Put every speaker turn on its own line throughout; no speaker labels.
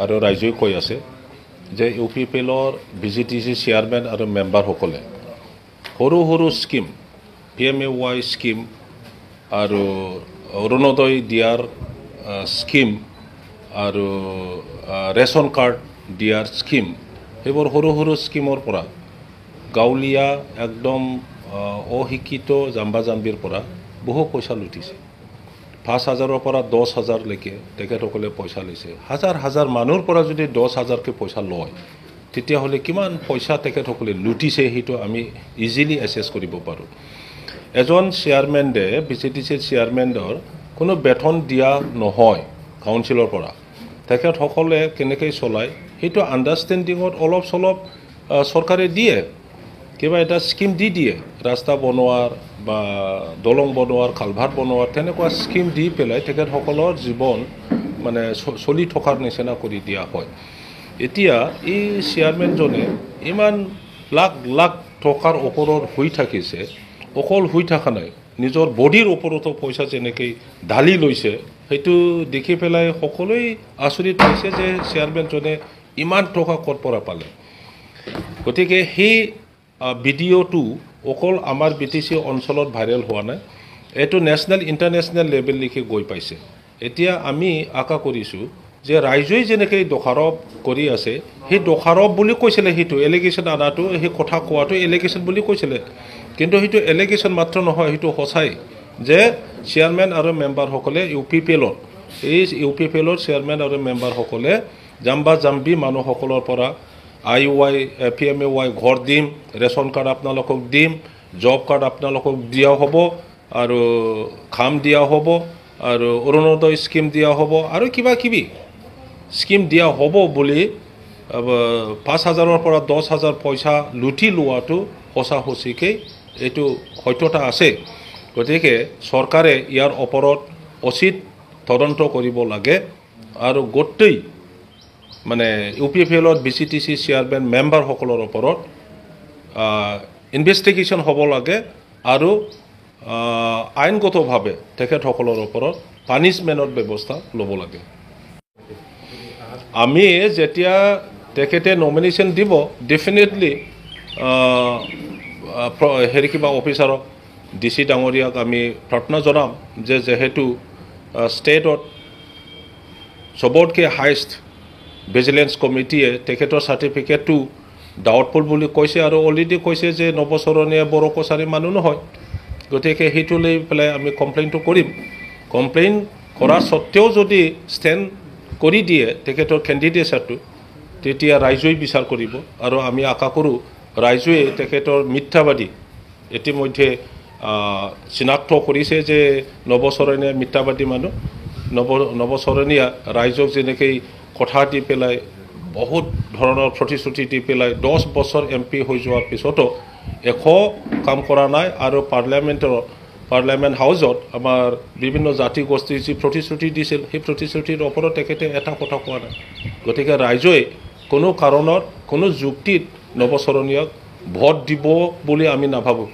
আৰু ৰাইজেও কৈ আছে যে UPPLৰ VGTC চেয়াৰমেন আৰু মেম্বাৰসকলে সৰু সৰু স্কিম PMAY স্কিম আৰু অৰুণোদয় দিয়াৰ স্কিম আৰু ৰেচন কাৰ্ড দিয়াৰ স্কিম সেইবোৰ সৰু সৰু স্কিমৰ পৰা গাঁৱলীয়া একদম অশিক্ষিত জাম্বা জাম্বিৰ পৰা বহু পইচা লুটিছে 5,000ৰ পৰা 10,000লৈকে তেখেতসকলে পইচা লৈছে হাজাৰ হাজাৰ মানুহৰ পৰা যদি 10,000কে পইচা লয় তেতিয়াহ'লে কিমান পইচা তেখেতসকলে লুটিছে সেইটো আমি ইজিলি এছেছ কৰিব পাৰোঁ এজন চেয়াৰমেনে VGTC চেয়াৰমেনৰ কোনো বেতন দিয়া নহয় কাউন্সিলৰ পৰা তেখেতসকলে কেনেকৈ চলায় সেইটো আণ্ডাৰষ্টেণ্ডিঙত অলপ চলপ চৰকাৰে দিয়ে কিবা এটা স্কিম দি দিয়ে ৰাস্তা বনোৱাৰ বা দলং বনোৱাৰ কালভাৰ্ট বনোৱাৰ তেনেকুৱা স্কিম দি পেলাই তেখেতসকলৰ জীৱন মানে চলি থকাৰ নিচিনা কৰি দিয়া হয় এতিয়া এই চেয়াৰমেনজনে ইমান লাখ লাখ টকাৰ ওপৰত হৈ থাকিছে অকল হৈ থকা নাই নিজৰ বডিৰ ওপৰতো পইচা যেনেকৈ ঢালি লৈছে সেইটো দেখি পেলাই সকলোৱে আচৰিত হৈছে যে চেয়াৰমেনজনে ইমান টকা ক'ৰ পৰা পালে গতিকে সেই ভিডিঅ'টো অকল আমাৰ BTC অঞ্চলত ভাইৰেল হোৱা নাই এইটো নেশ্যনেল ইণ্টাৰনেশ্যনেল লেভেললৈকে গৈ পাইছে এতিয়া আমি আশা কৰিছোঁ যে ৰাইজেই যেনেকৈ দোষাৰোপ কৰি আছে সেই দোষাৰোপ বুলি কৈছিলে সেইটো এলিগেশ্যন আনাটো সেই কথা কোৱাটো এলিগেশ্যন বুলি কৈছিলে কিন্তু সেইটো এলিগেশ্যন মাত্ৰ নহয় সেইটো সঁচাই যে চেয়াৰমেন আৰু মেম্বাৰসকলে UPPLৰ এই UPPLৰ চেয়াৰমেন আৰু মেম্বাৰসকলে জাম্বা জাম্বি মানুহসকলৰ পৰা IY PMAY ঘৰ দিম ৰেচন কাৰ্ড আপোনালোকক দিম জব কাৰ্ড আপোনালোকক দিয়া হ'ব আৰু খাম দিয়া হ'ব আৰু অৰুণোদয় স্কিম দিয়া হ'ব আৰু কিবা কিবি স্কিম দিয়া হ'ব বুলি 5,000ৰ পৰা 10,000 পইচা লুটি লোৱাটো সঁচা সঁচিকৈ এইটো সত্যতা আছে গতিকে চৰকাৰে ইয়াৰ ওপৰত উচিত তদন্ত কৰিব লাগে আৰু গোটেই মানে UPPLৰ VGTC চেয়াৰমেন মেম্বাৰসকলৰ ওপৰত ইনভেষ্টিগেশ্যন হ'ব লাগে আৰু আইনগতভাৱে তেখেতসকলৰ ওপৰত পানিছমেণ্টৰ ব্যৱস্থা ল'ব লাগে আমি যেতিয়া তেখেতে নমিনেশ্যন দিব ডেফিনেটলি হেৰি কিবা অফিচাৰক DC ডাঙৰীয়াক আমি প্ৰাৰ্থনা জনাম যে যেহেতু ষ্টেটত চবতকৈ হাইষ্ট ভিজিলেন্স কমিটিয়ে তেখেতৰ চাৰ্টিফিকেটটো ডাউটফুল বুলি কৈছে আৰু অলৰেডি কৈছে যে নৱচৰণীয়া বড়ো কছাৰী মানুহ নহয় গতিকে সেইটো লৈ পেলাই আমি কমপ্লেইনটো কৰিম কমপ্লেইন কৰাৰ সত্ত্বেও যদি ষ্টেণ্ড কৰি দিয়ে তেখেতৰ কেণ্ডিডেটছটো তেতিয়া ৰাইজেই বিচাৰ কৰিব আৰু আমি আশা কৰোঁ ৰাইজে তেখেতৰ মিথ্যাবাদী ইতিমধ্যে চিনাক্ত কৰিছে যে নৱচৰণীয়া মিথ্যাবাদী মানুহ নৱচৰণীয়া ৰাইজক যেনেকৈ কথা দি পেলাই বহুত ধৰণৰ প্ৰতিশ্ৰুতি দি পেলাই 10 বছৰ MP হৈ যোৱাৰ পিছতো একো কাম কৰা নাই আৰু পাৰ্লামেণ্ট হাউচত আমাৰ বিভিন্ন জাতি গোষ্ঠীৰ যি প্ৰতিশ্ৰুতি দিছিল সেই প্ৰতিশ্ৰুতিৰ ওপৰত তেখেতে এটা কথা কোৱা নাই গতিকে ৰাইজে কোনো কাৰণত কোনো যুক্তিত নৱচৰণীয়াক ভোট দিব বুলি আমি নাভাবোঁ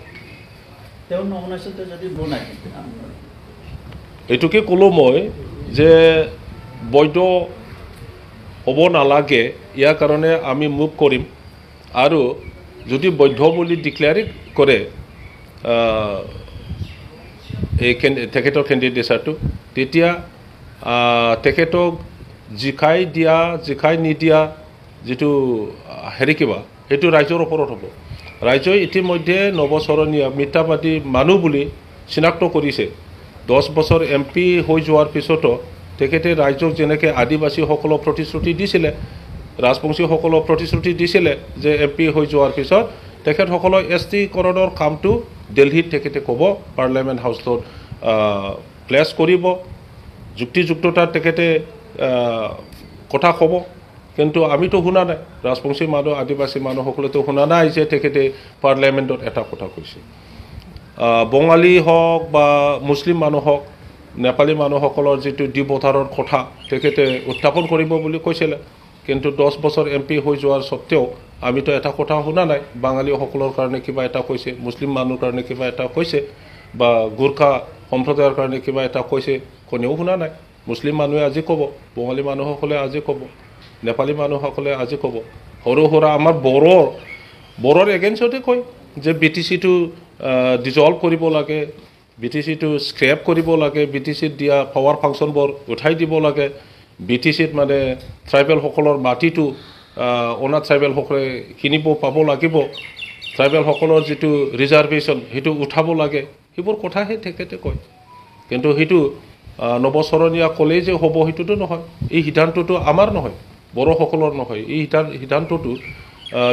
এইটোকে ক'লোঁ মই যে বৈধ হ'ব নালাগে ইয়াৰ কাৰণে আমি মুভ কৰিম আৰু যদি বৈধ বুলি ডিক্লেয়াৰ কৰে এই তেখেতৰ কেণ্ডিডেটছটো তেতিয়া তেখেতক জিকাই নিদিয়া যিটো হেৰি কিবা সেইটো ৰাইজৰ ওপৰত হ'ব ৰাইজে ইতিমধ্যে নৱচৰণীয়া মিথ্যাবাদী মানুহ বুলি চিনাক্ত কৰিছে 10 বছৰ MP হৈ যোৱাৰ পিছতো তেখেতে ৰাইজক যেনেকৈ আদিবাসীসকলক প্ৰতিশ্ৰুতি দিছিলে ৰাজবংশীসকলক প্ৰতিশ্ৰুতি দিছিলে যে MP হৈ যোৱাৰ পিছত তেখেতসকলৰ ST কৰণৰ কামটো দিল্লীত তেখেতে ক'ব পাৰ্লামেণ্ট হাউচত প্লেছ কৰিব যুক্তিযুক্ততাত তেখেতে কথা ক'ব কিন্তু আমিতো শুনা নাই ৰাজবংশী মানুহ আদিবাসী মানুহসকলেতো শুনা নাই যে তেখেতে পাৰ্লামেণ্টত এটা কথা কৈছে বঙালী হওক বা মুছলিম মানুহ হওক নেপালী মানুহসকলৰ যিটো দ্বিবধাৰৰ কথা তেখেতে উত্থাপন কৰিব বুলি কৈছিলে কিন্তু 10 বছৰ MP হৈ যোৱাৰ সত্ত্বেও আমিতো এটা কথা শুনা নাই বাঙালীসকলৰ কাৰণে কিবা এটা কৈছে মুছলিম মানুহৰ কাৰণে কিবা এটা কৈছে বা গোৰ্খা সম্প্ৰদায়ৰ কাৰণে কিবা এটা কৈছে কোনেও শুনা নাই মুছলিম মানুহে আজি ক'ব বঙালী মানুহসকলে আজি ক'ব নেপালী মানুহসকলে আজি ক'ব সৰু সুৰা আমাৰ বড়োৰ এগেইনষ্টতে কয় যে BTC-টো ডিজলভ কৰিব লাগে, BTC-টো স্ক্ৰেপ কৰিব লাগে, BTC-ত দিয়া পাৱাৰ ফাংচনবোৰ উঠাই দিব লাগে, BTC-ত মানে ট্ৰাইবেলসকলৰ মাটিটো অনা ট্ৰাইবেলসকলে কিনিব পাব লাগিব, ট্ৰাইবেলসকলৰ যিটো ৰিজাৰ্ভেশ্যন সেইটো উঠাব লাগে, সেইবোৰ কথাহে তেখেতে কয়। কিন্তু সেইটো নৱচৰণীয়া ক'লেই যে হ'ব সেইটোতো নহয়। এই সিদ্ধান্তটো আমাৰ নহয়, বড়োসকলৰ নহয়, এই সিদ্ধান্তটো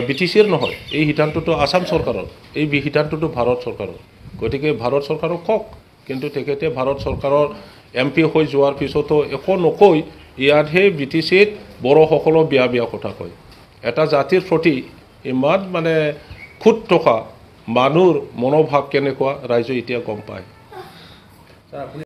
BTC-ৰ নহয়, এই সিদ্ধান্তটো আসাম চৰকাৰৰ, এই সিদ্ধান্তটো ভাৰত চৰকাৰৰ। গতিকে ভাৰত চৰকাৰক কওক, কিন্তু তেখেতে ভাৰত চৰকাৰৰ MP হৈ যোৱাৰ পিছতো একো নকৈ ইয়াতহে BTC-ত বড়োসকলৰ বেয়া কথা কয়। এটা জাতিৰ প্ৰতি ইমান মানে খুট থকা মানুহৰ মনোভাৱ কেনেকুৱা ৰাইজে এতিয়া গম পায়।